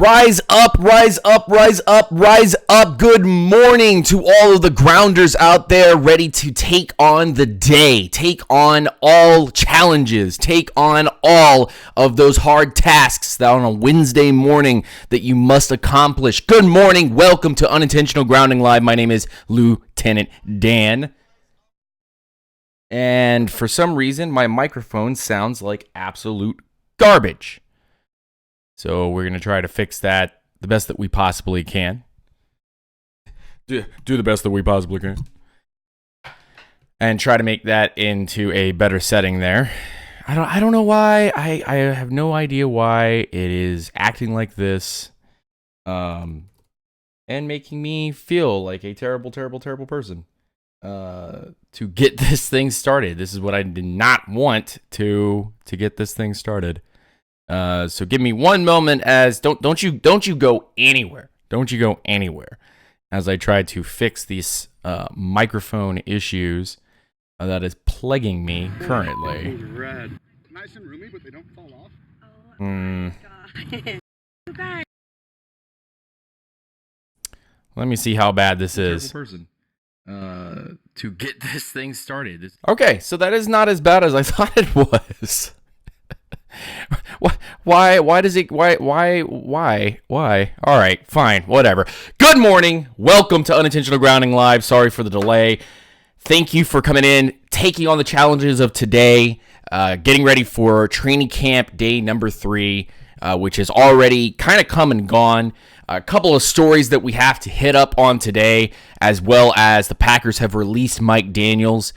Rise up, rise up, rise up, rise up. Good morning to all of the grounders out there ready to take on the day, take on all challenges, take on all of those hard tasks that on a Wednesday morning that you must accomplish. Good morning. Welcome to Unintentional Grounding Live. My name is Lieutenant Dan. And for some reason, my microphone sounds like absolute garbage. So we're going to try to fix that the best that we possibly can. Do the best that we possibly can. And try to make that into a better setting there. I don't know why. I have no idea why it is acting like this. And making me feel like a terrible, terrible, terrible person. To get this thing started. This is what I did not want to get this thing started. So give me one moment as don't you go anywhere. Don't you go anywhere as I try to fix these microphone issues that is plaguing me currently. Red. Nice and roomy, but they don't fall off. Oh my God. Okay. Let me see how bad this is. Person. To get this thing started. Okay, so that is not as bad as I thought it was. Why does it, why? All right, fine, whatever. Good morning. Welcome to Unintentional Grounding Live. Sorry for the delay. Thank you for coming in, taking on the challenges of today, getting ready for training camp day number 3, which is already kind of come and gone. A couple of stories that we have to hit up on today, as well as the Packers have released Mike Daniels,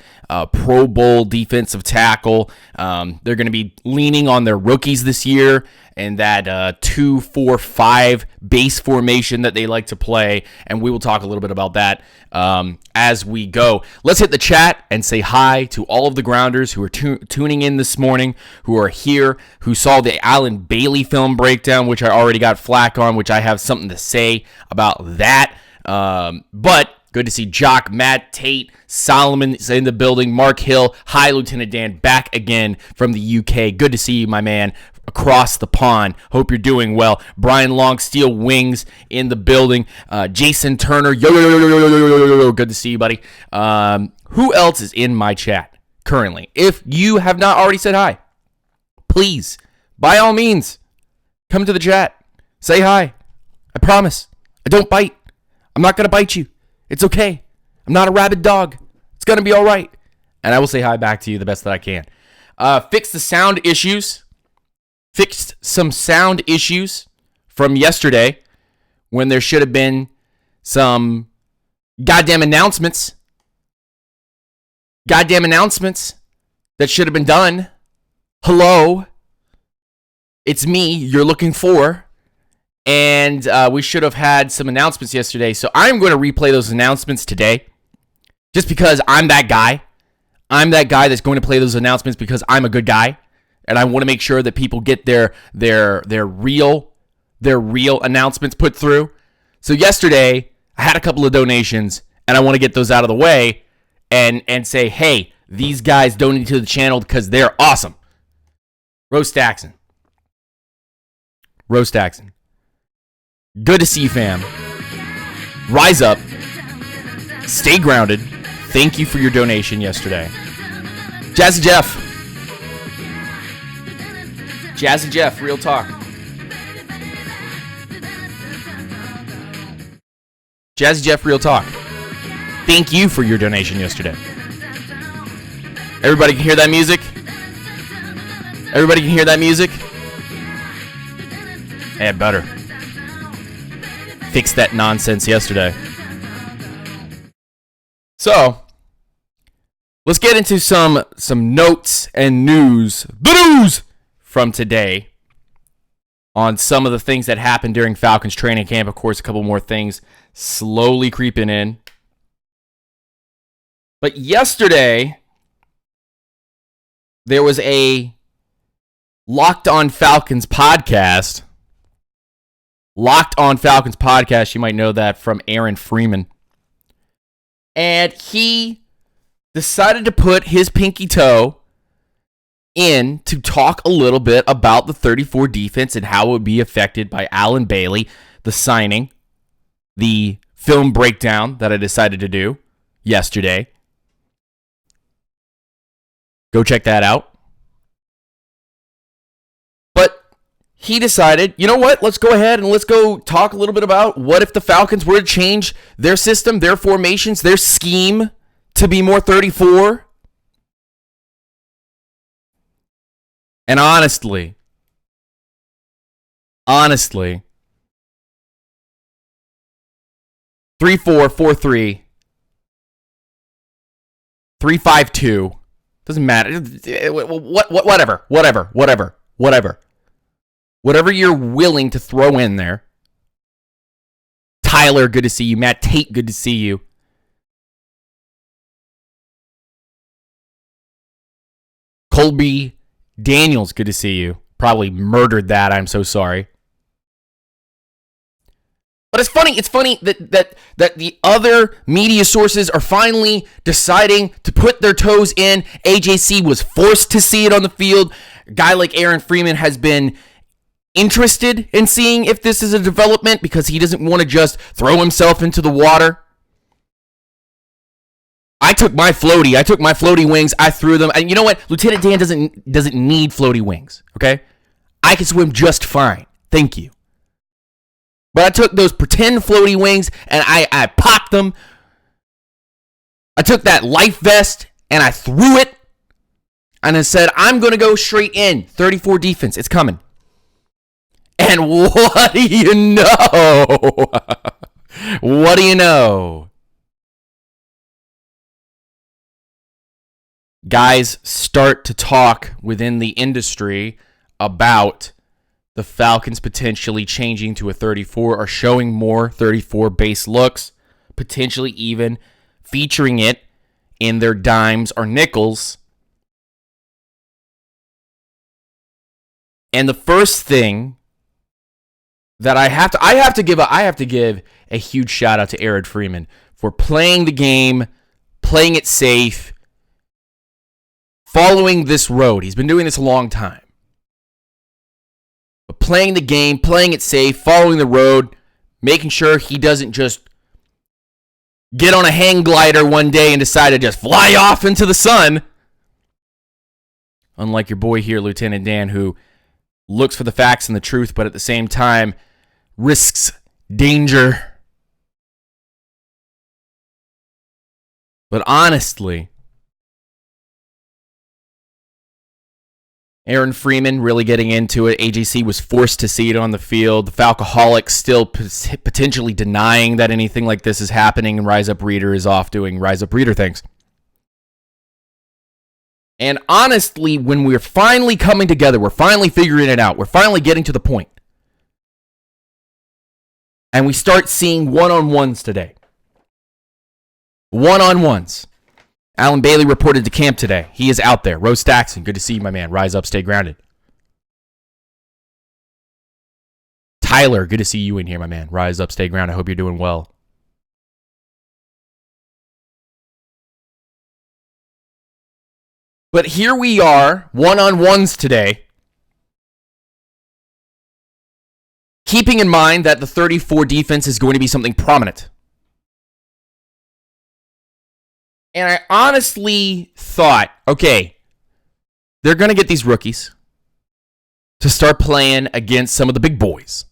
Pro Bowl defensive tackle. They're going to be leaning on their rookies this year and that 2-4-5 base formation that they like to play, and we will talk a little bit about that as we go. Let's hit the chat and say hi to all of the grounders who are tuning in this morning, who are here, who saw the Alan Bailey film breakdown, which I already got flack on, which I have something to say about that. But good to see Jock, Matt, Tate, Solomon is in the building, Mark Hill. Hi, Lieutenant Dan, back again from the UK. Good to see you, my man, across the pond. Hope you're doing well. Brian Long, Steel Wings in the building. Jason Turner, yo. Good to see you, buddy. Who else is in my chat currently? If you have not already said hi, please, by all means, come to the chat. Say hi. I promise. I don't bite. I'm not going to bite you. It's okay. I'm not a rabid dog. It's going to be all right. And I will say hi back to you the best that I can. Fix the sound issues. Fixed some sound issues from yesterday when there should have been some goddamn announcements. Goddamn announcements that should have been done. Hello. It's me you're looking for. And we should have had some announcements yesterday. So I'm going to replay those announcements today. Just because I'm that guy. I'm that guy that's going to play those announcements because I'm a good guy. And I want to make sure that people get their real announcements put through. So yesterday, I had a couple of donations. And I want to get those out of the way. And say, hey, these guys donated to the channel because they're awesome. Roast Daxon. Good to see you, fam. Rise up. Stay grounded. Thank you for your donation yesterday. Jazzy Jeff, real talk. Jazzy Jeff, real talk. Thank you for your donation yesterday. Everybody can hear that music? Yeah, better. Fixed that nonsense yesterday. So, let's get into some notes and news. The news from today on some of the things that happened during Falcons training camp. Of course, a couple more things slowly creeping in. But yesterday, there was a Locked On Falcons podcast. You might know that from Aaron Freeman. And he decided to put his pinky toe in to talk a little bit about the 34 defense and how it would be affected by Alan Bailey, the signing, the film breakdown that I decided to do yesterday. Go check that out. But he decided, you know what? Let's go ahead and let's go talk a little bit about what if the Falcons were to change their system, their formations, their scheme to be more 34. And honestly, 3-4, 4-3, 3-5-2. Doesn't matter. Whatever you're willing to throw in there. Tyler, good to see you. Matt Tate, good to see you. Colby Daniels, good to see you. Probably murdered that. I'm so sorry. But it's funny that the other media sources are finally deciding to put their toes in. AJC was forced to see it on the field. A guy like Aaron Freeman has been interested in seeing if this is a development because he doesn't want to just throw himself into the water. I took my floaty wings, I threw them. And you know what? Lieutenant Dan doesn't need floaty wings, okay? I can swim just fine. Thank you. But I took those pretend floaty wings and I popped them. I took that life vest and I threw it. And I said, I'm going to go straight in. 34 defense. It's coming. And what do you know? What do you know? Guys start to talk within the industry about the Falcons potentially changing to a 34 or showing more 34 base looks, potentially even featuring it in their dimes or nickels. And the first thing that I have to give a huge shout out to Aaron Freeman for playing the game, playing it safe, following this road. He's been doing this a long time. But playing the game, playing it safe, following the road, making sure he doesn't just get on a hang glider one day and decide to just fly off into the sun. Unlike your boy here, Lieutenant Dan, who looks for the facts and the truth, but at the same time risks danger. But honestly, Aaron Freeman really getting into it. AJC was forced to see it on the field. The Falcoholics still potentially denying that anything like this is happening, and Rise Up Reader is off doing Rise Up Reader things. And honestly, when we're finally coming together, we're finally figuring it out, we're finally getting to the point, and we start seeing one-on-ones today. One-on-ones. Alan Bailey reported to camp today. He is out there. Rose Stackson, good to see you, my man. Rise up, stay grounded. Tyler, good to see you in here, my man. Rise up, stay grounded. I hope you're doing well. But here we are, one-on-ones today. Keeping in mind that the 34 defense is going to be something prominent. And I honestly thought, okay, they're going to get these rookies to start playing against some of the big boys.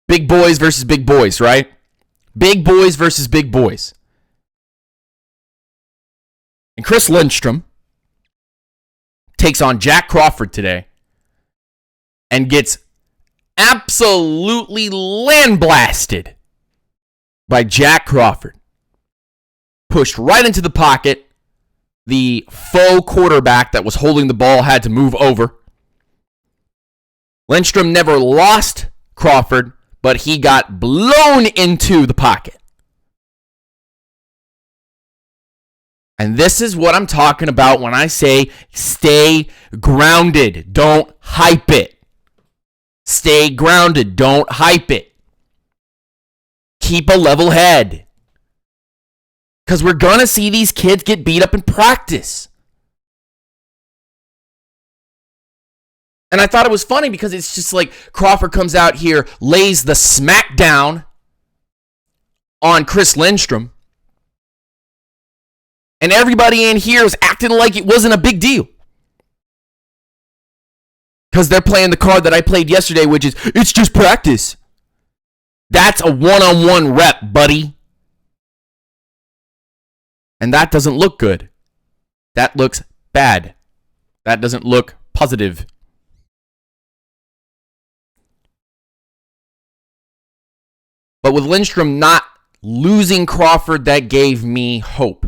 Big boys versus big boys, right? Big boys versus big boys. And Chris Lindstrom takes on Jack Crawford today and gets absolutely landblasted by Jack Crawford. Pushed right into the pocket. The faux quarterback that was holding the ball had to move over. Lindstrom never lost Crawford, but he got blown into the pocket. And this is what I'm talking about when I say stay grounded. Don't hype it. Stay grounded. Don't hype it. Keep a level head. Because we're going to see these kids get beat up in practice. And I thought it was funny because it's just like Crawford comes out here, lays the smackdown on Chris Lindstrom, and everybody in here is acting like it wasn't a big deal. Because they're playing the card that I played yesterday, which is, it's just practice. That's a one-on-one rep, buddy. And that doesn't look good. That looks bad. That doesn't look positive. But with Lindstrom not losing Crawford, that gave me hope.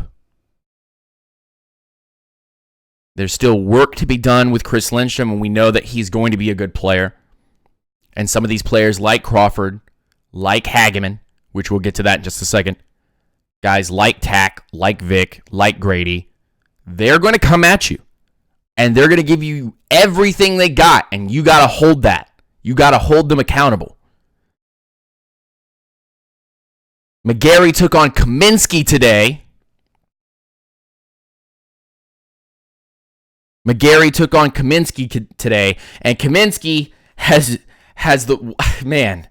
There's still work to be done with Chris Lindstrom, and we know that he's going to be a good player. And some of these players like Crawford, like Hageman, which we'll get to that in just a second, guys like Tack, like Vic, like Grady, they're going to come at you. And they're going to give you everything they got, and you got to hold that. You got to hold them accountable. McGarry took on Kaminsky today. Today, and Kaminsky has the man.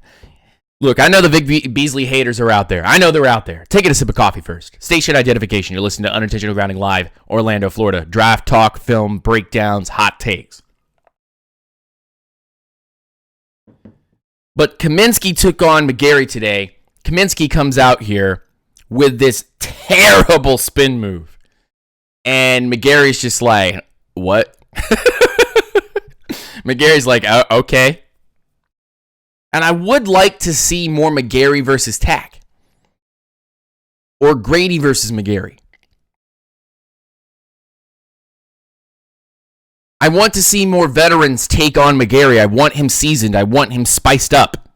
Look, I know the Vic Beasley haters are out there. I know they're out there. Take a sip of coffee first. Station identification. You're listening to Unintentional Grounding Live, Orlando, Florida. Draft talk, film, breakdowns, hot takes. But Kaminsky took on McGarry today. Kaminsky comes out here with this terrible spin move. And McGarry's just like, what? McGarry's like, okay. And I would like to see more McGarry versus Tack. Or Grady versus McGarry. I want to see more veterans take on McGarry. I want him seasoned. I want him spiced up.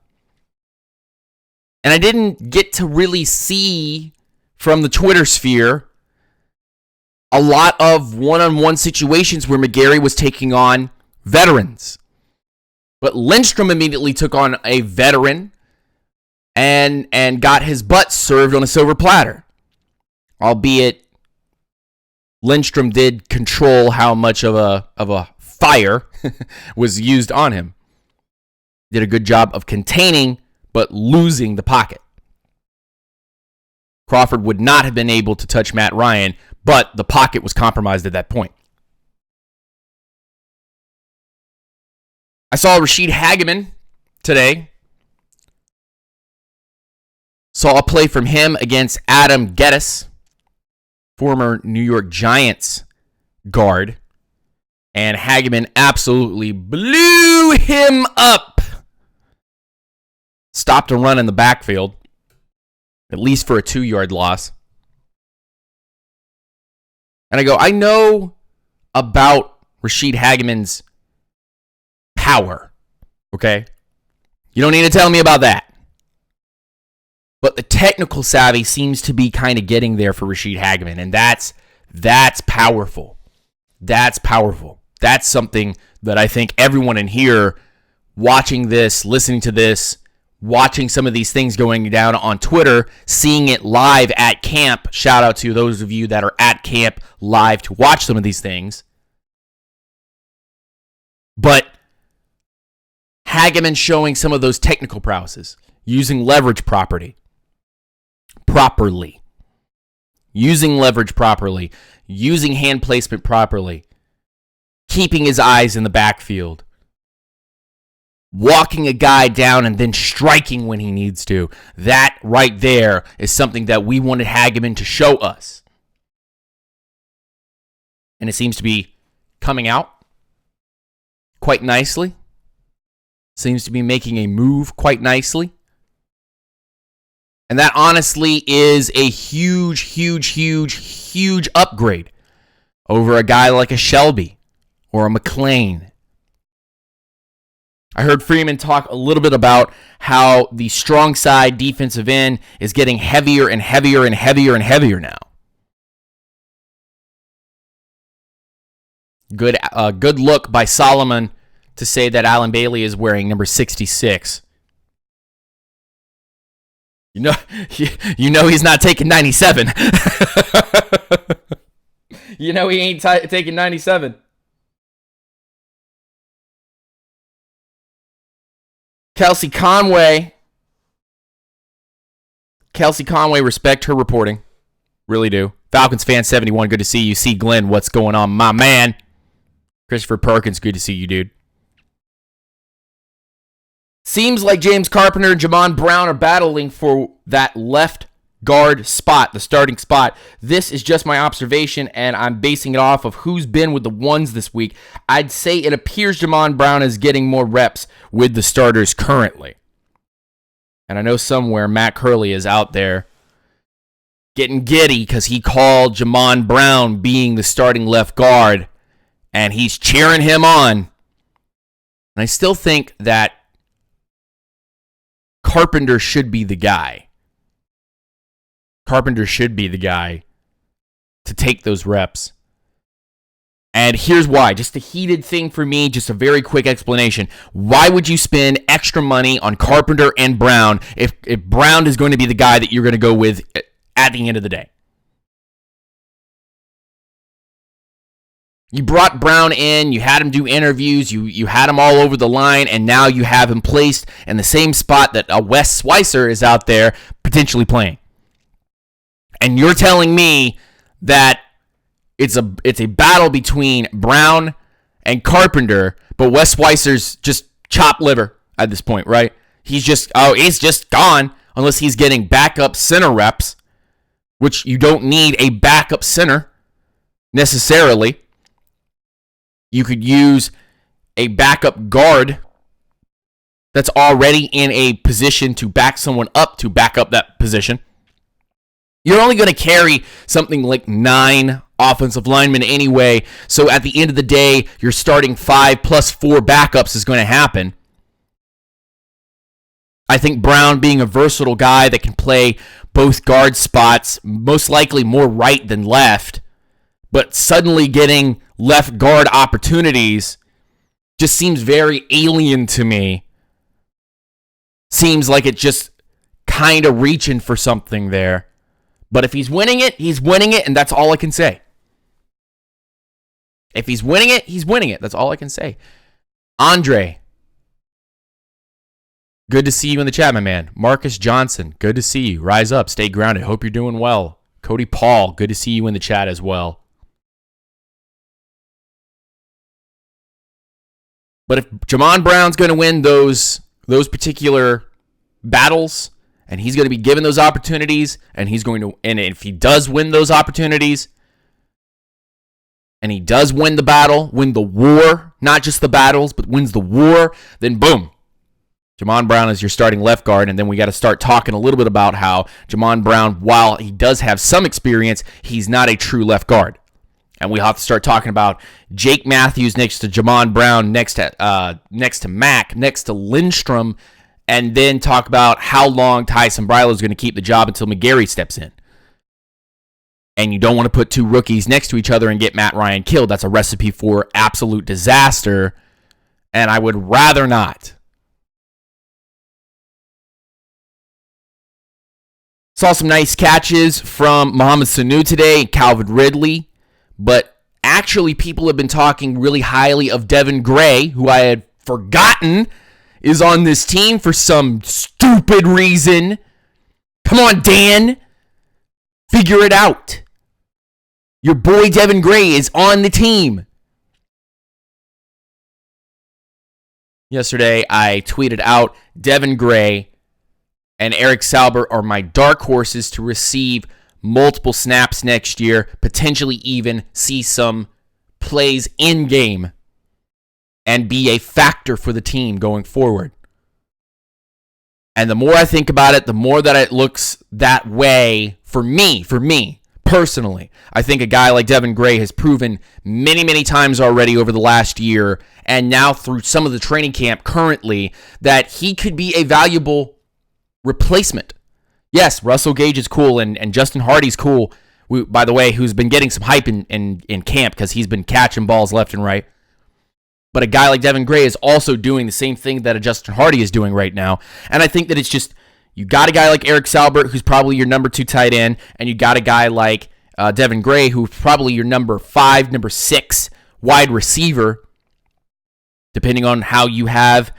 And I didn't get to really see from the Twitter sphere a lot of one-on-one situations where McGarry was taking on veterans. But Lindstrom immediately took on a veteran and got his butt served on a silver platter. Albeit Lindstrom did control how much of a fire was used on him. Did a good job of containing but losing the pocket. Crawford would not have been able to touch Matt Ryan, but the pocket was compromised at that point. I saw Rashid Hageman today. Saw a play from him against Adam Geddes, former New York Giants guard. And Hageman absolutely blew him up. Stopped a run in the backfield, at least for a 2-yard loss. And I go, I know about Rashid Hageman's power, okay? You don't need to tell me about that. But the technical savvy seems to be kind of getting there for Rashid Hageman, and that's powerful. That's powerful. That's something that I think everyone in here watching this, listening to this, watching some of these things going down on Twitter, seeing it live at camp. Shout out to those of you that are at camp live to watch some of these things. But Hageman showing some of those technical prowesses, using leverage properly, using leverage properly, using hand placement properly, keeping his eyes in the backfield, walking a guy down and then striking when he needs to. That right there is something that we wanted Hageman to show us. And it seems to be coming out quite nicely. Seems to be making a move quite nicely. And that honestly is a huge upgrade over a guy like a Shelby or a McLean. I heard Freeman talk a little bit about how the strong side defensive end is getting heavier and heavier and heavier and heavier now. Good look by Solomon to say that Alan Bailey is wearing number 66. You know he's not taking 97. You know he ain't taking 97. Kelsey Conway, respect her reporting. Really do. Falcons fan 71, good to see you. C. Glenn, what's going on, my man? Christopher Perkins, good to see you, dude. Seems like James Carpenter and Jamon Brown are battling for that left guard spot, the starting spot. This is just my observation, and I'm basing it off of who's been with the ones this week. I'd say it appears Jamon Brown is getting more reps with the starters currently. And I know somewhere Matt Curley is out there getting giddy because he called Jamon Brown being the starting left guard, and he's cheering him on. And I still think that Carpenter should be the guy. Carpenter should be the guy to take those reps. And here's why. Just a heated thing for me, just a very quick explanation. Why would you spend extra money on Carpenter and Brown if Brown is going to be the guy that you're going to go with at the end of the day? You brought Brown in, you had him do interviews, you had him all over the line, and now you have him placed in the same spot that Wes Schweitzer is out there potentially playing. And you're telling me that it's a battle between Brown and Carpenter, but Wes Schweitzer's just chopped liver at this point, right? He's just gone unless he's getting backup center reps, which you don't need a backup center necessarily. You could use a backup guard that's already in a position to back someone up to back up that position. You're only going to carry something like 9 offensive linemen anyway, so at the end of the day, your starting 5 plus 4 backups is going to happen. I think Brown being a versatile guy that can play both guard spots, most likely more right than left, but suddenly getting left guard opportunities just seems very alien to me. Seems like it just kind of reaching for something there. But if he's winning it, he's winning it, and that's all I can say. If he's winning it, he's winning it. That's all I can say. Andre, good to see you in the chat, my man. Marcus Johnson, good to see you. Rise up, stay grounded. Hope you're doing well. Cody Paul, good to see you in the chat as well. But if Jamon Brown's going to win those particular battles, and he's going to be given those opportunities, and if he does win those opportunities, and he does win the battle, win the war, not just the battles, but wins the war, then boom, Jamon Brown is your starting left guard, and then we got to start talking a little bit about how Jamon Brown, while he does have some experience, he's not a true left guard. And we have to start talking about Jake Matthews next to Jamon Brown, next to Mack, next to Lindstrom, and then talk about how long Tyson Bryler is going to keep the job until McGarry steps in. And you don't want to put 2 rookies next to each other and get Matt Ryan killed. That's a recipe for absolute disaster, and I would rather not. Saw some nice catches from Mohamed Sanu today, Calvin Ridley. But actually, people have been talking really highly of Devin Gray, who I had forgotten is on this team for some stupid reason. Come on, Dan. Figure it out. Your boy Devin Gray is on the team. Yesterday, I tweeted out Devin Gray and Eric Salbert are my dark horses to receive multiple snaps next year, potentially even see some plays in game and be a factor for the team going forward. And the more I think about it, the more that it looks that way for me personally. I think a guy like Devin Gray has proven many, many times already over the last year, and now through some of the training camp currently, that he could be a valuable replacement. Yes, Russell Gage is cool, and Justin Hardy's cool, by the way, who's been getting some hype in camp because he's been catching balls left and right. But a guy like Devin Gray is also doing the same thing that a Justin Hardy is doing right now. And I think that it's just, you got a guy like Eric Salbert, who's probably your number 2 tight end, and you got a guy like Devin Gray, who's probably your number 5, number 6 wide receiver, depending on how you have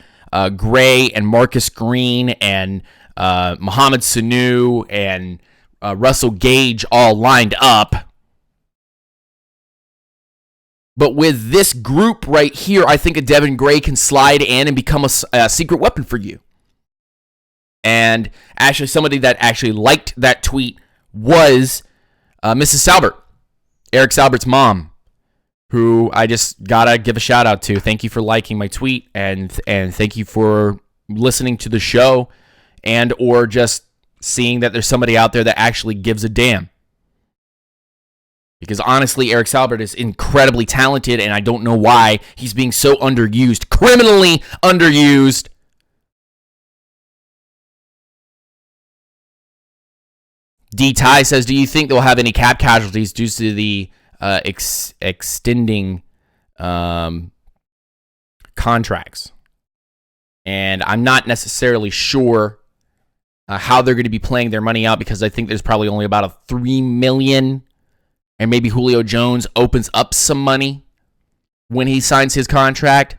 Gray and Marcus Green and Mohamed Sanu and Russell Gage all lined up. But with this group right here, I think a Devin Gray can slide in and become a secret weapon for you. And actually, somebody that actually liked that tweet was Mrs. Salbert, Eric Salbert's mom, who I just gotta give a shout out to. Thank you for liking my tweet, and thank you for listening to the show, and or just seeing that there's somebody out there that actually gives a damn. Because honestly, Eric Salbert is incredibly talented, and I don't know why he's being so underused, criminally underused. D. Ty says, do you think they'll have any cap casualties due to the extending contracts? And I'm not necessarily sure how they're going to be playing their money out, because I think there's probably only about a $3 million, and maybe Julio Jones opens up some money when he signs his contract.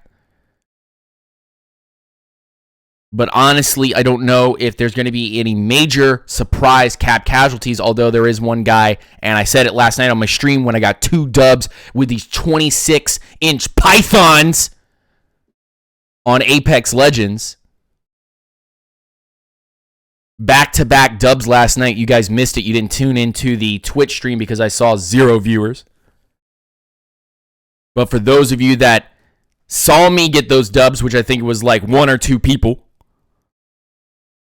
But honestly, I don't know if there's going to be any major surprise cap casualties, although there is one guy, and I said it last night on my stream when I got 2 dubs with these 26-inch pythons on Apex Legends. Back-to-back dubs last night. You guys missed it. You didn't tune into the Twitch stream because I saw 0 viewers. But for those of you that saw me get those dubs, which I think was like 1 or 2 people,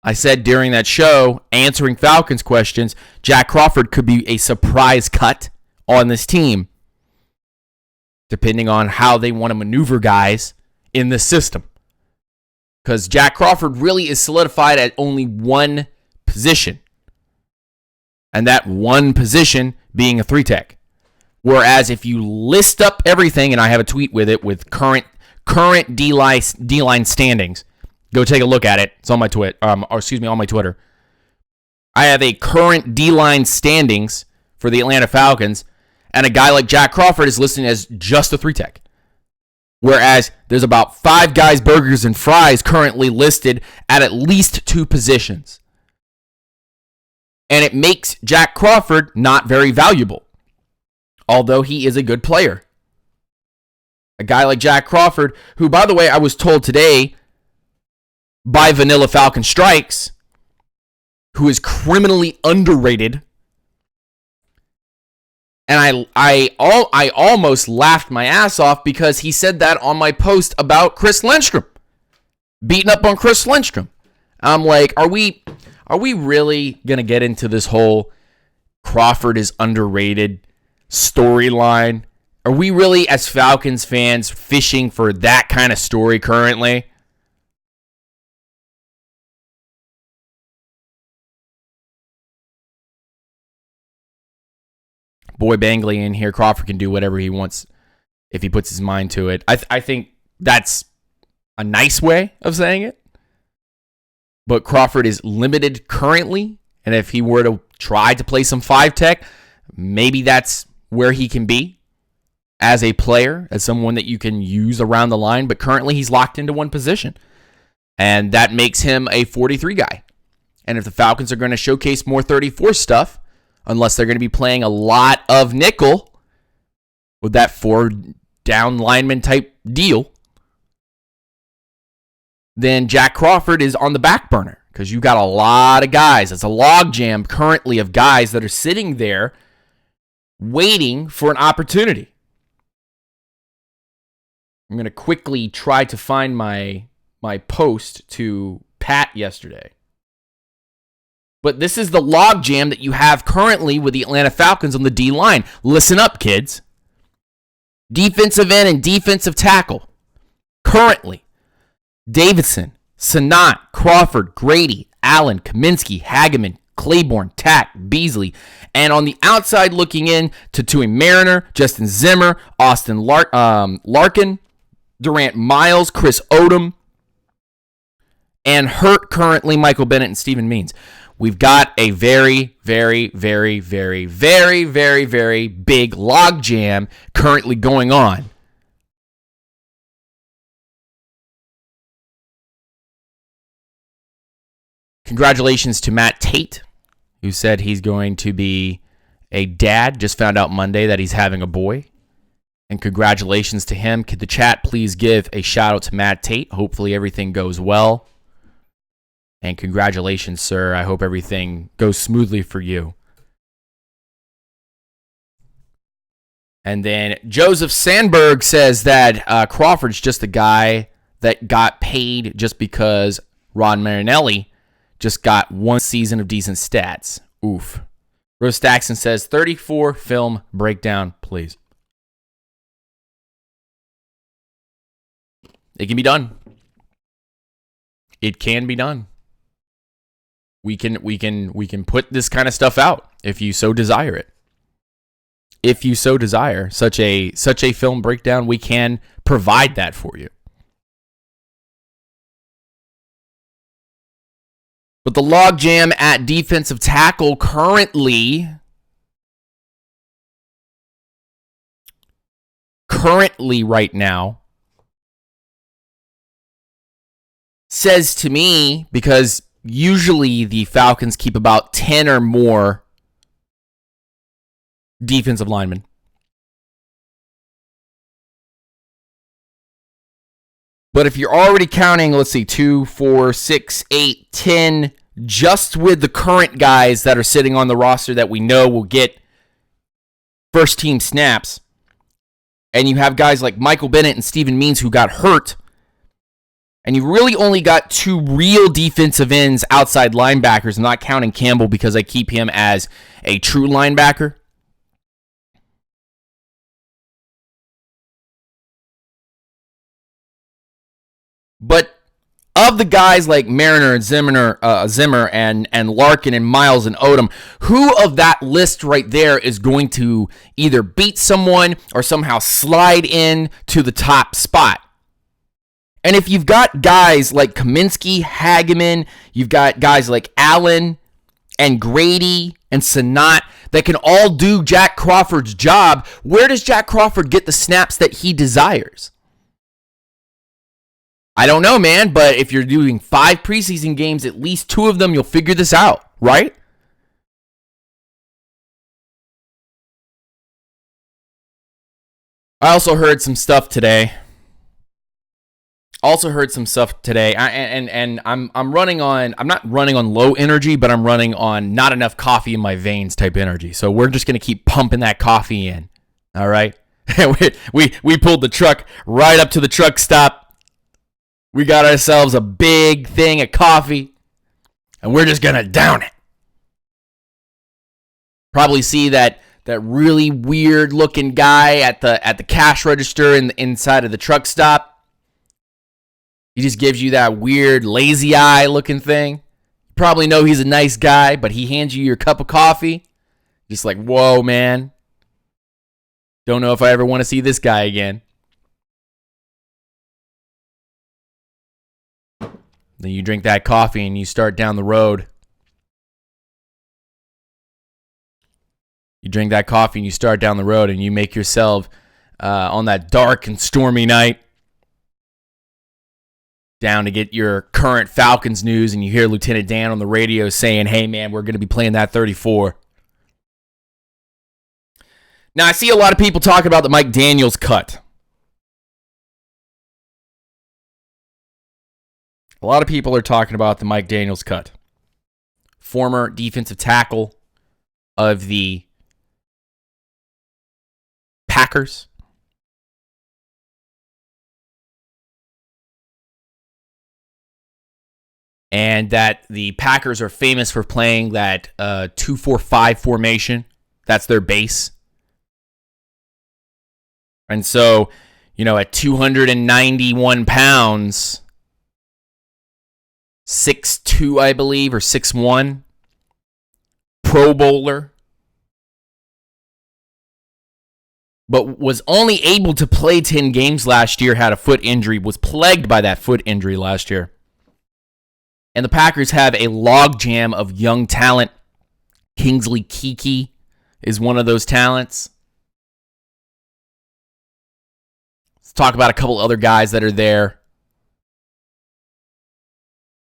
I said during that show, answering Falcons questions, Jack Crawford could be a surprise cut on this team, depending on how they want to maneuver guys in the system. Because Jack Crawford really is solidified at only one position, and that one position being a 3-tech. Whereas if you list up everything, and I have a tweet with it with current D-line standings, go take a look at it. It's on my on my Twitter. I have a current D-line standings for the Atlanta Falcons, and a guy like Jack Crawford is listed as just a 3-tech. Whereas there's about 5 guys, burgers, and fries currently listed at least 2 positions. And it makes Jack Crawford not very valuable, although he is a good player. A guy like Jack Crawford, who, by the way, I was told today by Vanilla Falcon Strikes, who is criminally underrated. And I almost laughed my ass off because he said that on my post about Chris Lindstrom. Beating up on Chris Lindstrom. I'm like, are we really going to get into this whole Crawford is underrated storyline? Are we really, as Falcons fans, fishing for that kind of story currently? Boy Bangley in here, Crawford can do whatever he wants if he puts his mind to it. I think that's a nice way of saying it. But Crawford is limited currently, and if he were to try to play some 5-tech, maybe that's where he can be as a player, as someone that you can use around the line. But currently he's locked into one position, and that makes him a 43 guy. And if the Falcons are going to showcase more 34 stuff, unless they're going to be playing a lot of nickel with that 4-down lineman type deal, then Jack Crawford is on the back burner because you've got a lot of guys. It's a logjam currently of guys that are sitting there waiting for an opportunity. I'm going to quickly try to find my post to Pat yesterday. But this is the logjam that you have currently with the Atlanta Falcons on the D-line. Listen up, kids. Defensive end and defensive tackle. Currently, Davidson, Sanat, Crawford, Grady, Allen, Kaminsky, Hageman, Claiborne, Tack, Beasley. And on the outside looking in to Tui Mariner, Justin Zimmer, Austin Larkin, Durant Miles, Chris Odom, and hurt currently Michael Bennett and Steven Means. We've got a very, very, very, very, very, very, very big logjam currently going on. Congratulations to Matt Tate, who said he's going to be a dad. Just found out Monday that he's having a boy. And congratulations to him. Could the chat please give a shout out to Matt Tate? Hopefully everything goes well. And congratulations, sir. I hope everything goes smoothly for you. And then Joseph Sandberg says that Crawford's just a guy that got paid just because Ron Marinelli just got one season of decent stats. Oof. Rose Staxton says 34 film breakdown, please. It can be done. It can be done. We can put this kind of stuff out if you so desire it. If you so desire such a film breakdown, we can provide that for you. But the logjam at defensive tackle currently right now says to me, because usually the Falcons keep about 10 or more defensive linemen. But if you're already counting, let's see, 2, 4, 6, 8, 10, just with the current guys that are sitting on the roster that we know will get first team snaps, and you have guys like Michael Bennett and Steven Means who got hurt, and you really only got 2 real defensive ends outside linebackers, I'm not counting Campbell because I keep him as a true linebacker. But of the guys like Mariner and Zimmer and Larkin and Miles and Odom, who of that list right there is going to either beat someone or somehow slide in to the top spot? And if you've got guys like Kaminsky, Hageman, you've got guys like Allen and Grady and Sanat that can all do Jack Crawford's job, where does Jack Crawford get the snaps that he desires? I don't know, man, but if you're doing 5 preseason games, at least 2 of them, you'll figure this out, right? I also heard some stuff today. And I'm running on, I'm not running on low energy, but I'm running on not enough coffee in my veins type energy. So we're just going to keep pumping that coffee in, all right? we pulled the truck right up to the truck stop. We got ourselves a big thing of coffee, and we're just going to down it. Probably see that really weird-looking guy at the cash register inside of the truck stop. He just gives you that weird, lazy eye looking thing. You probably know he's a nice guy, but he hands you your cup of coffee. Just like, whoa, man. Don't know if I ever want to see this guy again. Then you drink that coffee and you start down the road. You drink that coffee and you start down the road and you make yourself on that dark and stormy night down to get your current Falcons news, and you hear Lieutenant Dan on the radio saying, hey, man, we're going to be playing that 34. Now, I see a lot of people talking about the Mike Daniels cut. A lot of people are talking about the Mike Daniels cut. Former defensive tackle of the Packers. And that the Packers are famous for playing that 2-4-5 formation. That's their base. And so, at 291 pounds, 6'2", I believe, or 6'1", Pro Bowler, but was only able to play 10 games last year, had a foot injury, was plagued by that foot injury last year. And the Packers have a logjam of young talent. Kingsley Keke is one of those talents. Let's talk about a couple other guys that are there.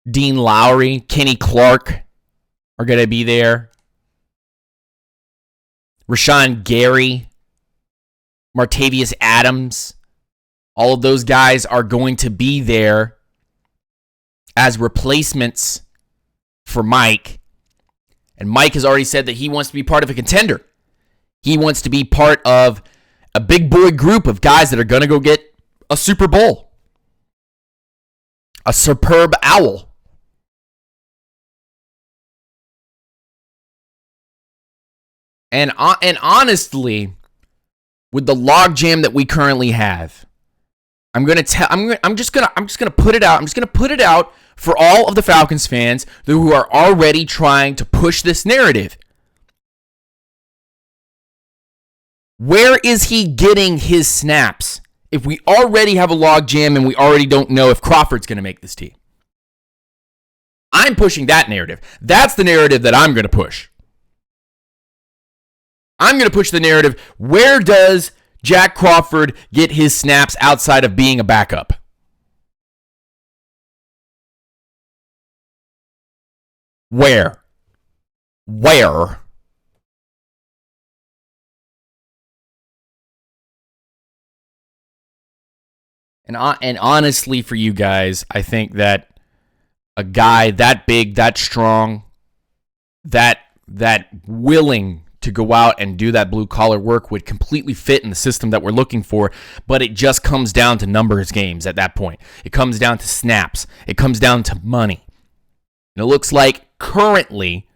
Dean Lowry, Kenny Clark are going to be there. Rashawn Gary, Martavius Adams, all of those guys are going to be there as replacements for Mike. And Mike has already said that he wants to be part of a contender. He wants to be part of a big boy group of guys that are going to go get a Super Bowl. A superb owl. And honestly, with the logjam that we currently have, I'm just gonna put it out. I'm just gonna put it out for all of the Falcons fans who are already trying to push this narrative. Where is he getting his snaps if we already have a logjam and we already don't know if Crawford's gonna make this team? I'm pushing that narrative. That's the narrative that I'm gonna push. I'm going to push the narrative, where does Jack Crawford get his snaps outside of being a backup? Where? And honestly, for you guys, I think that a guy that big, that strong, that willing to go out and do that blue-collar work would completely fit in the system that we're looking for, but it just comes down to numbers games at that point. It comes down to snaps. It comes down to money. And it looks like currently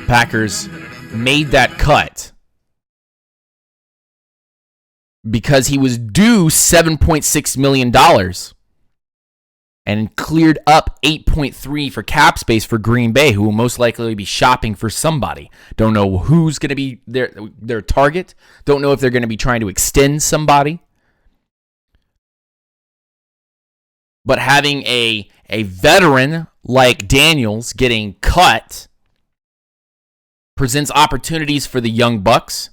Packers made that cut because he was due $7.6 million and cleared up $8.3 for cap space for Green Bay, who will most likely be shopping for somebody. Don't know who's going to be their target. Don't know if they're going to be trying to extend somebody. But having a veteran like Daniels getting cut presents opportunities for the young bucks.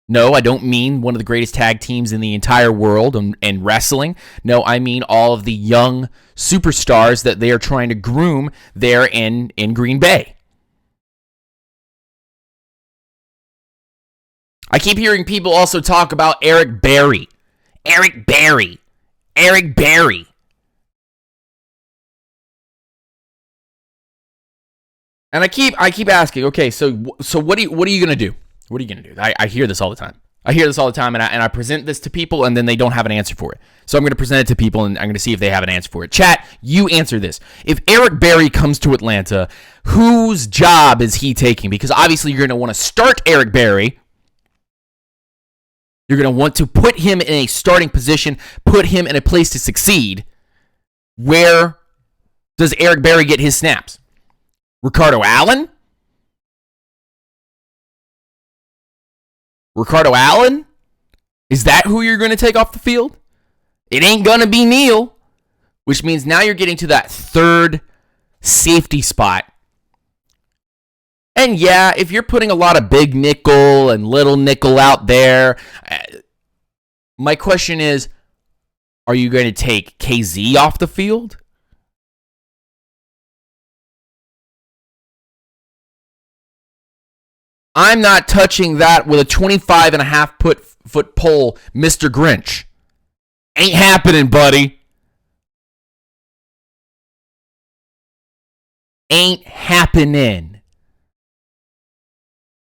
No, I don't mean one of the greatest tag teams in the entire world and wrestling. No, I mean all of the young superstars that they are trying to groom there in Green Bay. I keep hearing people also talk about Eric Berry. Eric Berry. And I keep asking, okay, so what are you going to do? What are you going to do? I hear this all the time. And I present this to people, and then they don't have an answer for it. So I'm going to present it to people, and I'm going to see if they have an answer for it. Chat, you answer this. If Eric Berry comes to Atlanta, whose job is he taking? Because obviously you're going to want to start Eric Berry. You're going to want to put him in a starting position, put him in a place to succeed. Where does Eric Berry get his snaps? Ricardo Allen? Is that who you're going to take off the field? It ain't going to be Neal, which means now you're getting to that third safety spot. And yeah, if you're putting a lot of big nickel and little nickel out there, my question is, are you going to take KZ off the field? I'm not touching that with a 25.5 foot pole, Mr. Grinch. Ain't happening, buddy. Ain't happening.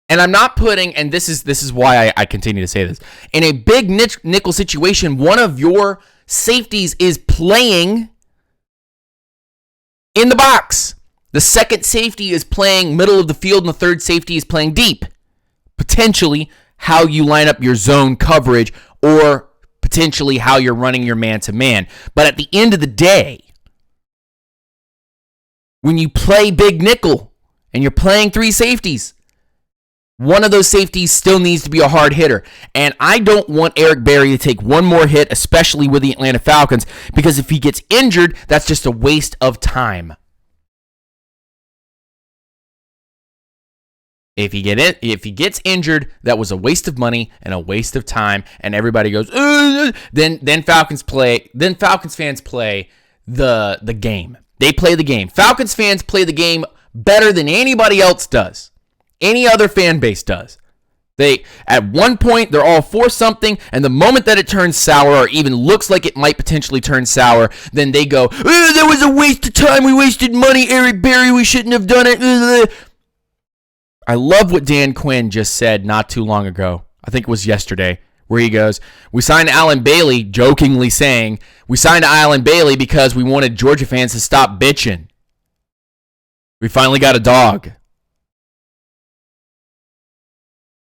And I'm not putting, and this is why I continue to say this. In a big nickel situation, one of your safeties is playing in the box. The second safety is playing middle of the field, and the third safety is playing deep. Potentially how you line up your zone coverage, or potentially how you're running your man-to-man. But at the end of the day, when you play big nickel and you're playing three safeties, one of those safeties still needs to be a hard hitter. And I don't want Eric Berry to take one more hit, especially with the Atlanta Falcons, because if he gets injured, that's just a waste of time. If he gets injured, that was a waste of money and a waste of time, and everybody goes, then Falcons fans play the game. They play the game. Falcons fans play the game better than anybody else does. Any other fan base does. They, at one point, they're all for something, and the moment that it turns sour or even looks like it might potentially turn sour, then they go, that was a waste of time. We wasted money, Eric Berry. We shouldn't have done it. I love what Dan Quinn just said not too long ago. I think it was yesterday, where he goes, we signed Alan Bailey, jokingly saying, we signed Alan Bailey because we wanted Georgia fans to stop bitching. We finally got a dog.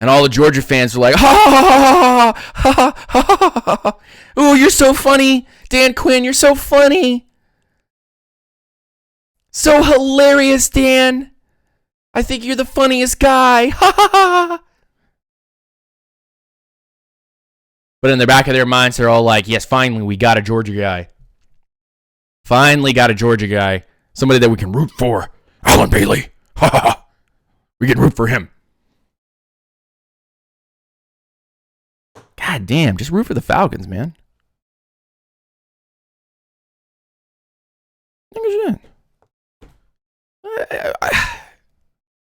And all the Georgia fans were like, ha, ha, ha, ha, ha, ha, ha, ha. Ooh, you're so funny. Dan Quinn, you're so funny. So hilarious, Dan. I think you're the funniest guy. Ha, ha, ha. But in the back of their minds, they're all like, yes, finally, we got a Georgia guy. Finally got a Georgia guy. Somebody that we can root for. Alan Bailey. Ha, ha, ha. We can root for him. God damn, just root for the Falcons, man.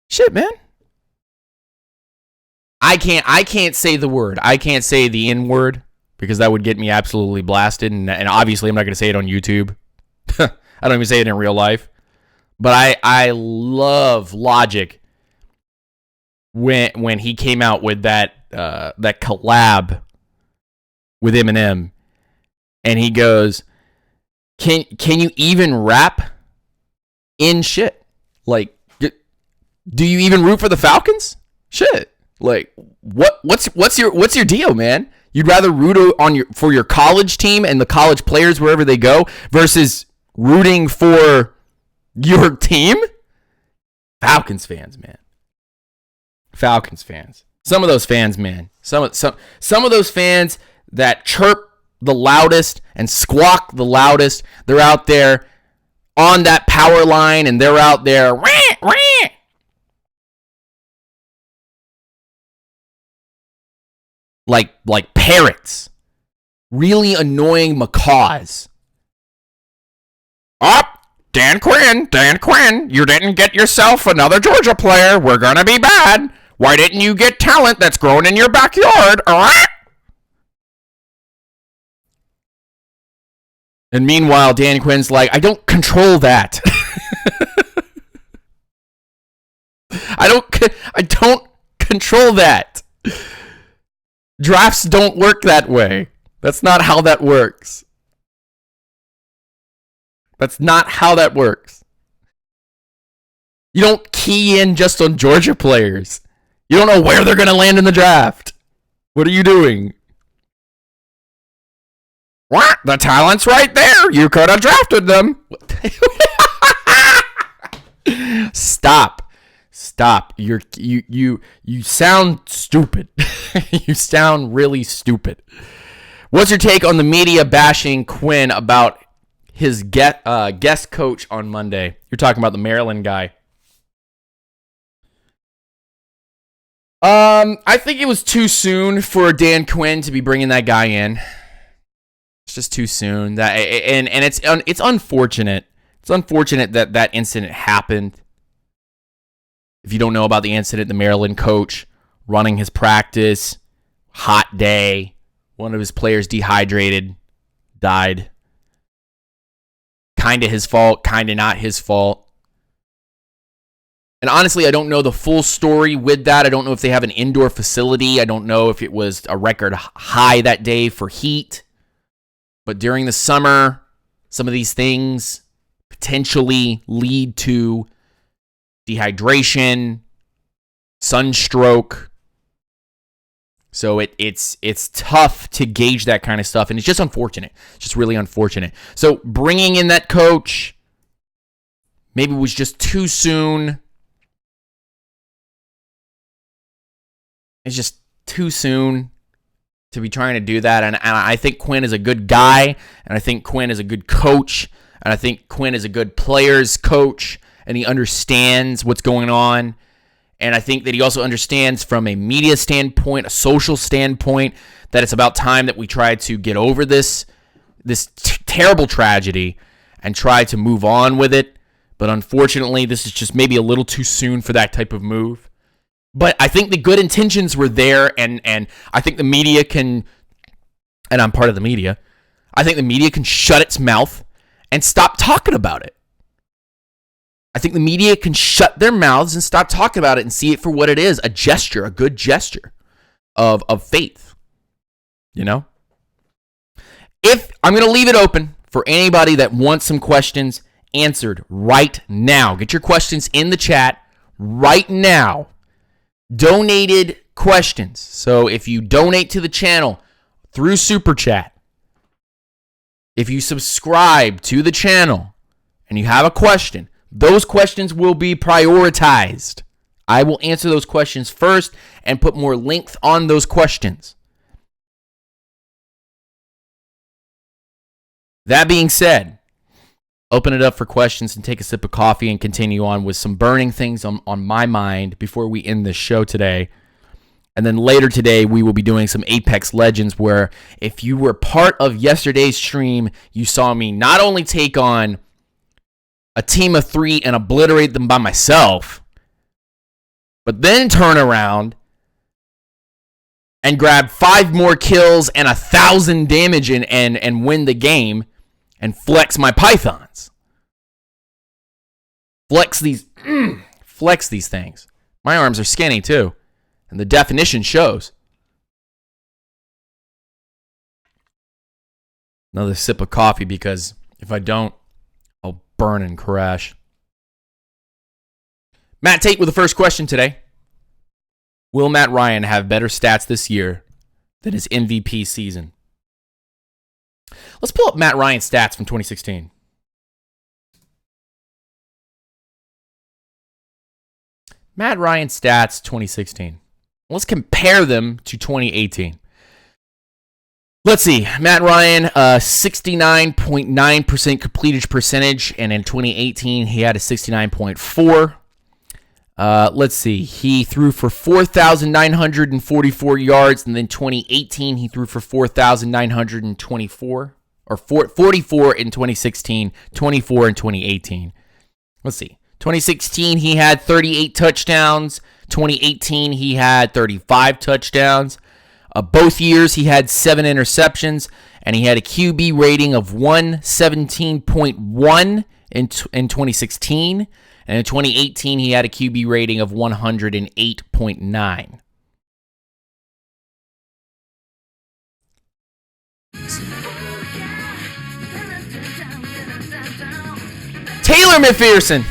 Shit, man. I can't say the word. I can't say the N word because that would get me absolutely blasted, and obviously I'm not going to say it on YouTube. I don't even say it in real life. But I love Logic when he came out with that collab with Eminem, and he goes, "Can you even rap in shit? Like, do you even root for the Falcons? Shit." Like, what's your deal, man? You'd rather root for your college team and the college players wherever they go versus rooting for your team? Falcons fans, man. Falcons fans. Some of those fans, man. Some of those fans that chirp the loudest and squawk the loudest. They're out there on that power line, and they're out there rant, rant. Like parrots. Really annoying macaws. Dan Quinn, you didn't get yourself another Georgia player. We're going to be bad. Why didn't you get talent that's grown in your backyard? And meanwhile, Dan Quinn's like, I don't control that. I don't control that. Drafts don't work that way. That's not how that works. That's not how that works. You don't key in just on Georgia players. You don't know where they're going to land in the draft. What are you doing? What? The talent's right there. You could have drafted them. Stop. You sound stupid. You sound really stupid. What's your take on the media bashing Quinn about his guest coach on Monday? You're talking about the Maryland guy. I think it was too soon for Dan Quinn to be bringing that guy in. It's just too soon. And it's unfortunate. It's unfortunate that incident happened. If you don't know about the incident, the Maryland coach running his practice, hot day, one of his players dehydrated, died. Kind of his fault, kind of not his fault. And honestly, I don't know the full story with that. I don't know if they have an indoor facility. I don't know if it was a record high that day for heat. But during the summer, some of these things potentially lead to dehydration, sunstroke. So it's tough to gauge that kind of stuff, and it's just unfortunate. It's just really unfortunate. So bringing in that coach maybe was just too soon. It's just too soon to be trying to do that. And I think Quinn is a good guy, and I think Quinn is a good coach, and I think Quinn is a good players coach, and he understands what's going on. And I think that he also understands from a media standpoint, a social standpoint, that it's about time that we try to get over this terrible tragedy. and try to move on with it. But unfortunately, this is just maybe a little too soon for that type of move. But I think the good intentions were there, and I think the media can, and I'm part of the media, I think the media can shut its mouth and stop talking about it. I think the media can shut their mouths and stop talking about it and see it for what it is, a gesture, a good gesture of faith. You know? If I'm going to leave it open for anybody that wants some questions answered right now. Get your questions in the chat right now. Donated questions. So if you donate to the channel through Super Chat, if you subscribe to the channel and you have a question, those questions will be prioritized. I will answer those questions first and put more length on those questions. That being said, open it up for questions and take a sip of coffee and continue on with some burning things on my mind before we end this show today. And then later today, we will be doing some Apex Legends where if you were part of yesterday's stream, you saw me not only take on a team of 3 and obliterate them by myself, but then turn around and grab 5 more kills and 1,000 damage and win the game and flex my pythons. Flex these things. My arms are skinny too, and the definition shows. Another sip of coffee because if I don't, I'll burn and crash. Matt Tate with the first question today. Will Matt Ryan have better stats this year than his MVP season? Let's pull up Matt Ryan's stats from 2016. Matt Ryan's stats 2016. Let's compare them to 2018. Let's see. Matt Ryan, 69.9% completed percentage, and in 2018, he had a 69.4%. Let's see. He threw for 4,944 yards, and then 2018 he threw for 4,924 or 44 in 2016, 24 in 2018. Let's see. 2016 he had 38 touchdowns. 2018 he had 35 touchdowns. Both years he had 7 interceptions, and he had a QB rating of 117.1 in 2016. And in 2018, he had a QB rating of 108.9. Taylor McPherson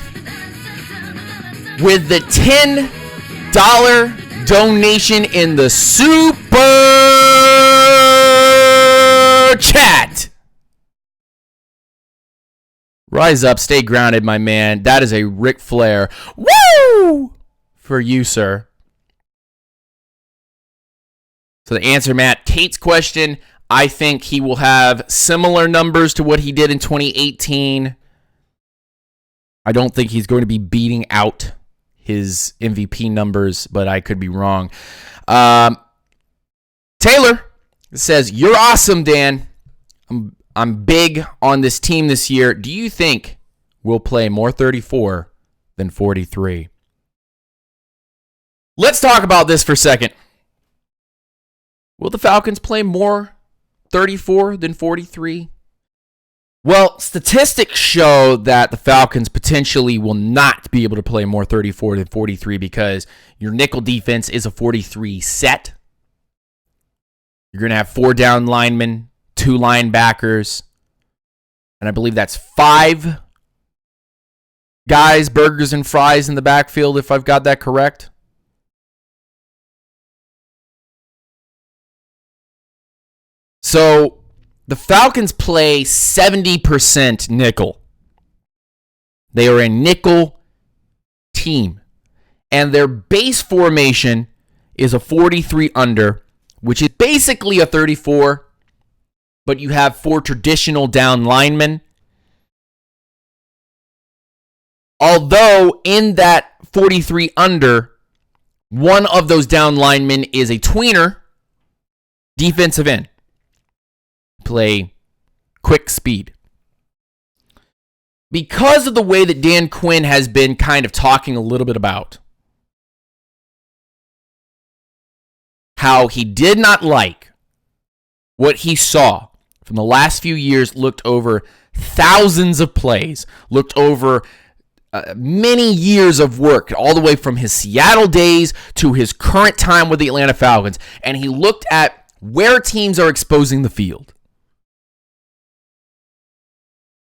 with the $10 donation in the Super Chat. Rise up, stay grounded, my man. That is a Ric Flair. Woo! For you, sir. So to answer Matt Tate's question, I think he will have similar numbers to what he did in 2018. I don't think he's going to be beating out his MVP numbers, but I could be wrong. Taylor says, "You're awesome, Dan. I'm big on this team this year. Do you think we'll play more 34 than 43? Let's talk about this for a second. Will the Falcons play more 34 than 43? Well, statistics show that the Falcons potentially will not be able to play more 34 than 43 because your nickel defense is a 43 set. You're going to have 4 down linemen, 2 linebackers, and I believe that's 5 guys, burgers and fries in the backfield, if I've got that correct. So the Falcons play 70% nickel. They are a nickel team, and their base formation is a 43 under, which is basically a 34, but you have 4 traditional down linemen. Although in that 43 under, one of those down linemen is a tweener defensive end. Play quick speed. because of the way that Dan Quinn has been kind of talking a little bit about how he did not like what he saw from the last few years, looked over thousands of plays, looked over many years of work, all the way from his Seattle days to his current time with the Atlanta Falcons, and he looked at where teams are exposing the field.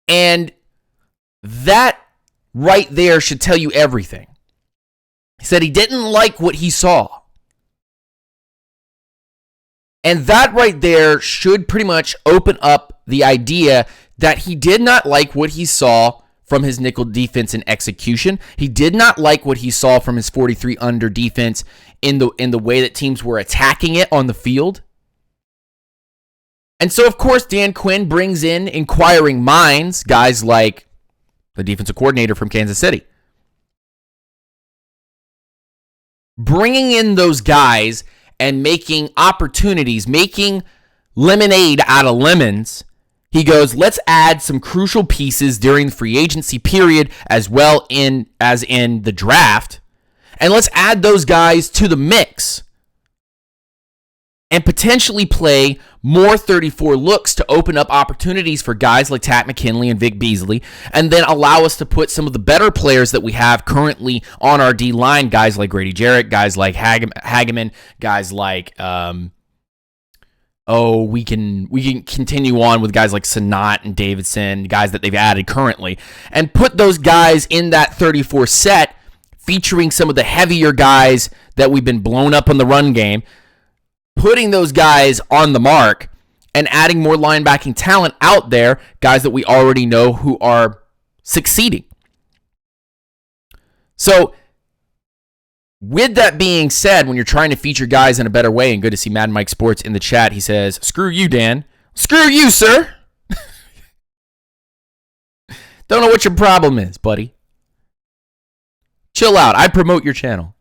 And that right there should tell you everything. He said he didn't like what he saw. And that right there should pretty much open up the idea that he did not like what he saw from his nickel defense and execution. He did not like what he saw from his 43 under defense in the way that teams were attacking it on the field. And so, of course, Dan Quinn brings in inquiring minds, guys like the defensive coordinator from Kansas City. Bringing in those guys and making opportunities, making lemonade out of lemons. He goes, let's add some crucial pieces during the free agency period as well as in the draft. And let's add those guys to the mix and potentially play more 34 looks to open up opportunities for guys like Tat McKinley and Vic Beasley, and then allow us to put some of the better players that we have currently on our D-line, guys like Grady Jarrett, guys like Hageman, guys like, we can continue on with guys like Sanat and Davidson, guys that they've added currently, and put those guys in that 34 set, featuring some of the heavier guys that we've been blown up on the run game, putting those guys on the mark and adding more linebacking talent out there, guys that we already know who are succeeding. So, with that being said, when you're trying to feature guys in a better way, and good to see Mad Mike Sports in the chat, he says, screw you, Dan. Screw you, sir. Don't know what your problem is, buddy. Chill out. I promote your channel.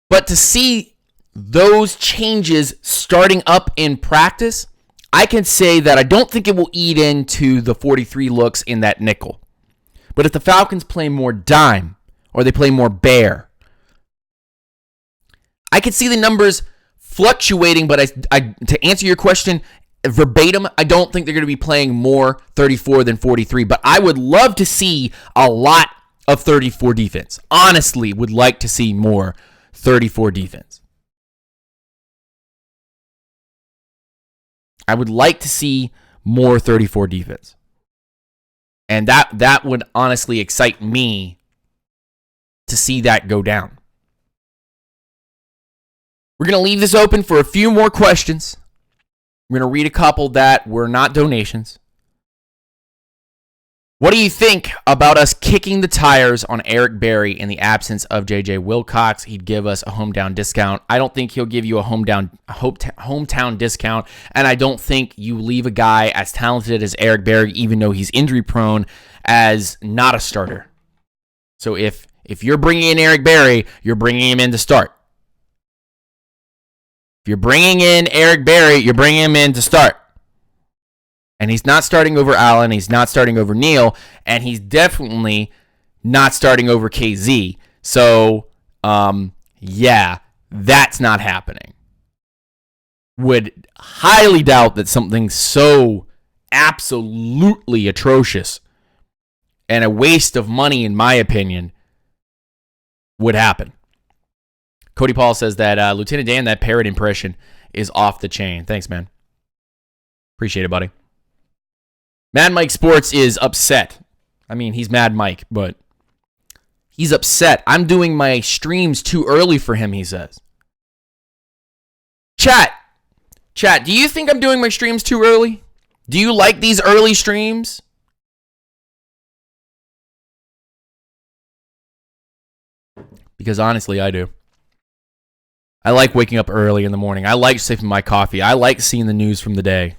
But to see those changes starting up in practice, I can say that I don't think it will eat into the 43 looks in that nickel. But if the Falcons play more dime or they play more bear, I could see the numbers fluctuating, but to answer your question verbatim, I don't think they're going to be playing more 34 than 43, but I would love to see a lot of 34 defense. Honestly, would like to see more 34 defense. I would like to see more 34 defense. And that would honestly excite me to see that go down. We're going to leave this open for a few more questions. We're going to read a couple that were not donations. What do you think about us kicking the tires on Eric Berry in the absence of J.J. Wilcox? He'd give us a hometown discount. I don't think he'll give you a hometown discount, and I don't think you leave a guy as talented as Eric Berry, even though he's injury prone, as not a starter. So if you're bringing in Eric Berry, you're bringing him in to start. If you're bringing in Eric Berry, you're bringing him in to start. And he's not starting over Allen. He's not starting over Neal. And he's definitely not starting over KZ. So, yeah, that's not happening. Would highly doubt that something so absolutely atrocious and a waste of money, in my opinion, would happen. Cody Paul says that Lieutenant Dan, that parrot impression is off the chain. Thanks, man. Appreciate it, buddy. Mad Mike Sports is upset. I mean, he's Mad Mike, but he's upset. I'm doing my streams too early for him, he says. Chat, do you think I'm doing my streams too early? Do you like these early streams? Because honestly, I do. I like waking up early in the morning. I like sipping my coffee. I like seeing the news from the day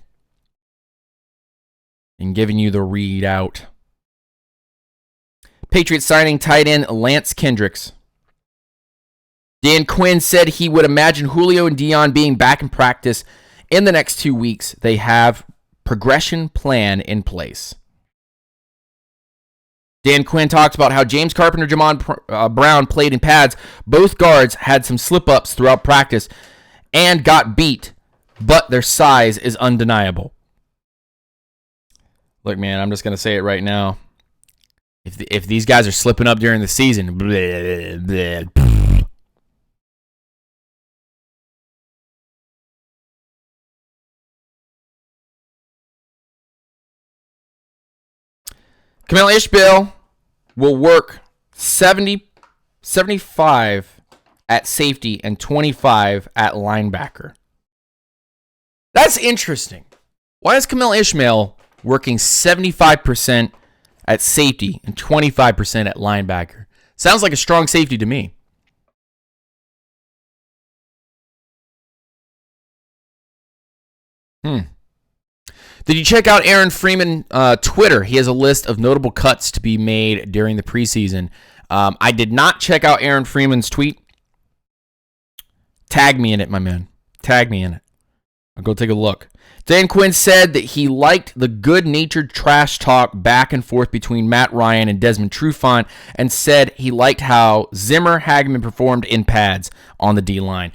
and giving you the readout. Patriots signing tight end Lance Kendricks. Dan Quinn said he would imagine Julio and Dion being back in practice in the next 2 weeks. They have progression plan in place. Dan Quinn talked about how James Carpenter, Jamon Brown played in pads. Both guards had some slip-ups throughout practice and got beat, but their size is undeniable. Look, man, I'm just going to say it right now. If these guys are slipping up during the season, bleh, bleh. Kamel Ishbel will work 75 at safety and 25 at linebacker. That's interesting. Why is Kamel Ishmael working 75% at safety and 25% at linebacker? Sounds like a strong safety to me. Did you check out Aaron Freeman Twitter? He has a list of notable cuts to be made during the preseason. I did not check out Aaron Freeman's tweet. Tag me in it, my man. Tag me in it. I'll go take a look. Dan Quinn said that he liked the good-natured trash talk back and forth between Matt Ryan and Desmond Trufant, and said he liked how Zimmer Hagman performed in pads on the D-line.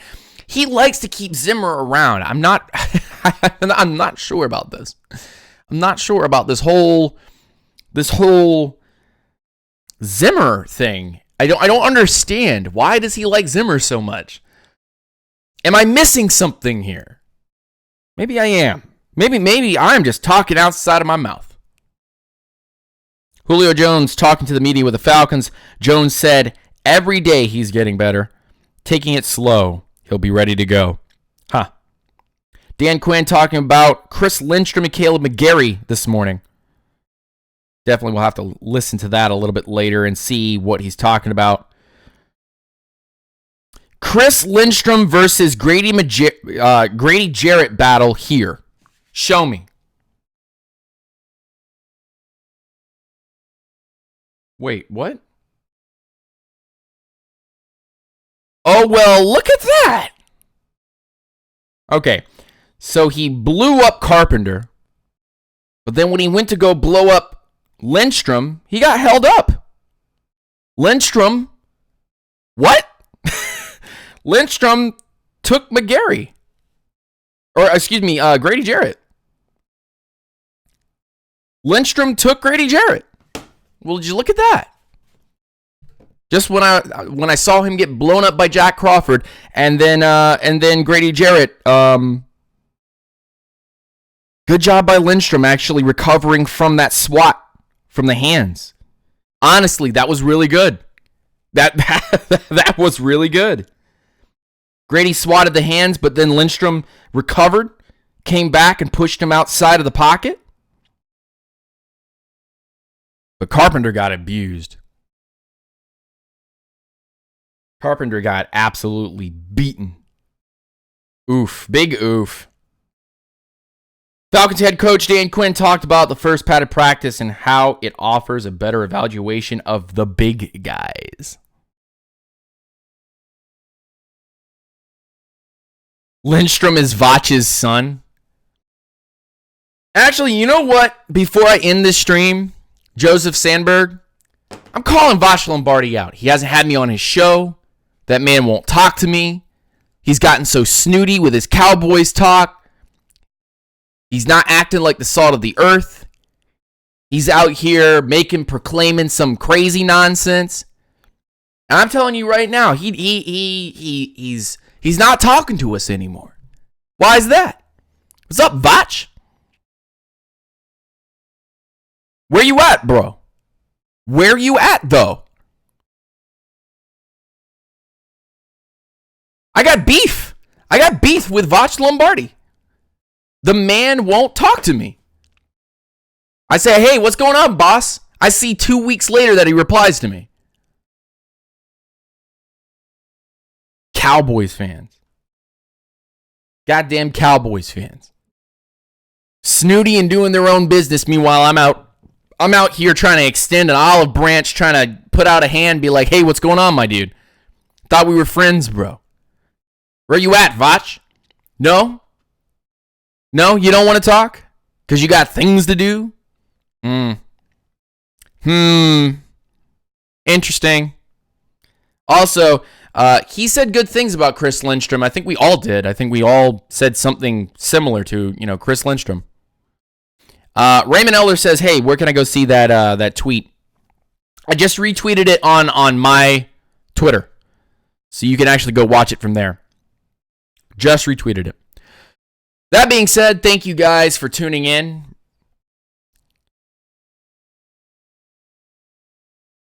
He likes to keep Zimmer around. I'm not sure about this. I'm not sure about this whole Zimmer thing. I don't understand. Why does he like Zimmer so much? Am I missing something here? Maybe I am. Maybe I'm just talking outside of my mouth. Julio Jones talking to the media with the Falcons. Jones said every day he's getting better, taking it slow. He'll be ready to go. Dan Quinn talking about Chris Lindstrom and Caleb McGarry this morning. Definitely we'll have to listen to that a little bit later and see what he's talking about. Chris Lindstrom versus Grady Jarrett battle here. Show me. Wait, what? Oh, well, look at that. Okay, so he blew up Carpenter, but then when he went to go blow up Lindstrom, he got held up. Lindstrom, what? Lindstrom took McGarry. Or, excuse me, Grady Jarrett. Lindstrom took Grady Jarrett. Well, did you look at that? Just when I saw him get blown up by Jack Crawford, and then Grady Jarrett. Good job by Lindstrom actually recovering from that swat from the hands. Honestly, that was really good. That was really good. Grady swatted the hands, but then Lindstrom recovered, came back and pushed him outside of the pocket. But Carpenter got abused. Carpenter got absolutely beaten. Oof. Big oof. Falcons head coach Dan Quinn talked about the first padded practice and how it offers a better evaluation of the big guys. Lindstrom is Vach's son. Actually, you know what? Before I end this stream, Joseph Sandberg, I'm calling Vach Lombardi out. He hasn't had me on his show. That man won't talk to me. He's gotten so snooty with his Cowboys talk. He's not acting like the salt of the earth. He's out here proclaiming some crazy nonsense. And I'm telling you right now, he's not talking to us anymore. Why is that? What's up, Vach? Where you at, bro? Where you at, though? I got beef. I got beef with Vach Lombardi. The man won't talk to me. I say, hey, what's going on, boss? I see 2 weeks later that he replies to me. Cowboys fans. Goddamn Cowboys fans. Snooty and doing their own business. Meanwhile, I'm out here trying to extend an olive branch, trying to put out a hand, be like, hey, what's going on, my dude? Thought we were friends, bro. Where you at, Vach? No? No, you don't want to talk? Because you got things to do? Interesting. Also, he said good things about Chris Lindstrom. I think we all did. I think we all said something similar to, Chris Lindstrom. Raymond Eller says, hey, where can I go see that tweet? I just retweeted it on my Twitter. So you can actually go watch it from there. Just retweeted it. That being said, thank you guys for tuning in.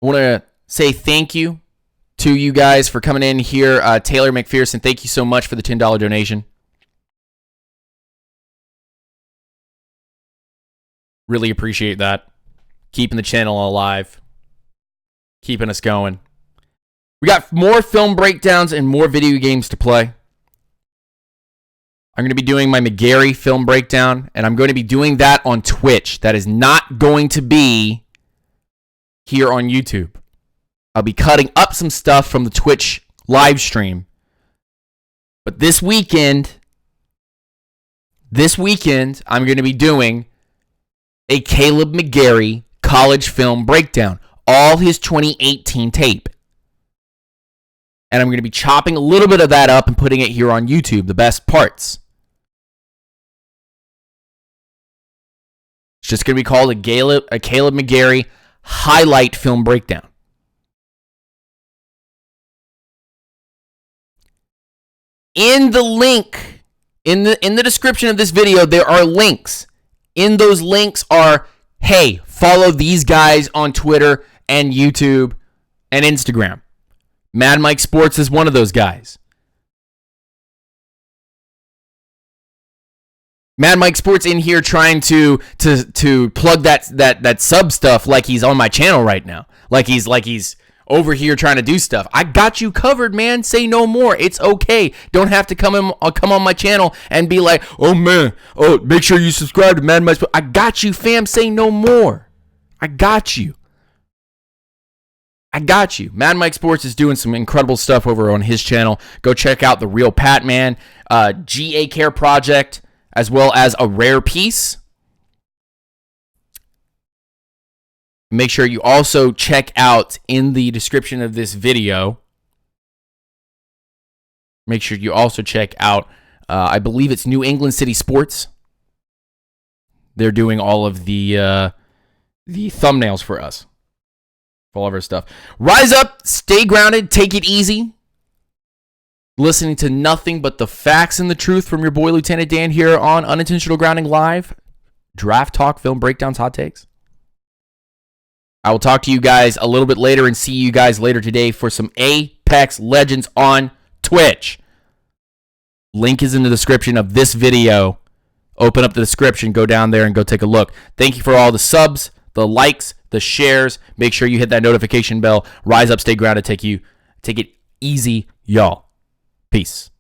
I want to say thank you to you guys for coming in here. Taylor McPherson, thank you so much for the $10 donation. Really appreciate that. Keeping the channel alive. Keeping us going. We got more film breakdowns and more video games to play. I'm going to be doing my McGarry film breakdown, and I'm going to be doing that on Twitch. That is not going to be here on YouTube. I'll be cutting up some stuff from the Twitch live stream. But this weekend, I'm going to be doing a Caleb McGarry college film breakdown. All his 2018 tape. And I'm going to be chopping a little bit of that up and putting it here on YouTube, the best parts. It's just going to be called a Caleb McGarry highlight film breakdown. In the link, in the description of this video, there are links. In those links are, hey, follow these guys on Twitter and YouTube and Instagram. Mad Mike Sports is one of those guys. Mad Mike Sports in here trying to plug that sub stuff like he's on my channel right now. Like he's over here trying to do stuff. I got you covered, man. Say no more. It's okay. Don't have to come on my channel and be like, oh man, make sure you subscribe to Mad Mike Sports. I got you, fam. Say no more. I got you. Mad Mike Sports is doing some incredible stuff over on his channel. Go check out The Real Pat Man, GA Care Project, as well as A Rare Piece. Make sure you also check out in the description of this video. Make sure you also check out, I believe it's New England City Sports. They're doing all of the thumbnails for us. For all of our stuff. Rise up, stay grounded, take it easy. Listening to nothing but the facts and the truth from your boy Lieutenant Dan here on Unintentional Grounding Live. Draft talk, film breakdowns, hot takes. I will talk to you guys a little bit later and see you guys later today for some Apex Legends on Twitch. Link is in the description of this video. Open up the description, go down there and go take a look. Thank you for all the subs, the likes, the shares. Make sure you hit that notification bell. Rise up, stay grounded, take it easy, y'all. Peace.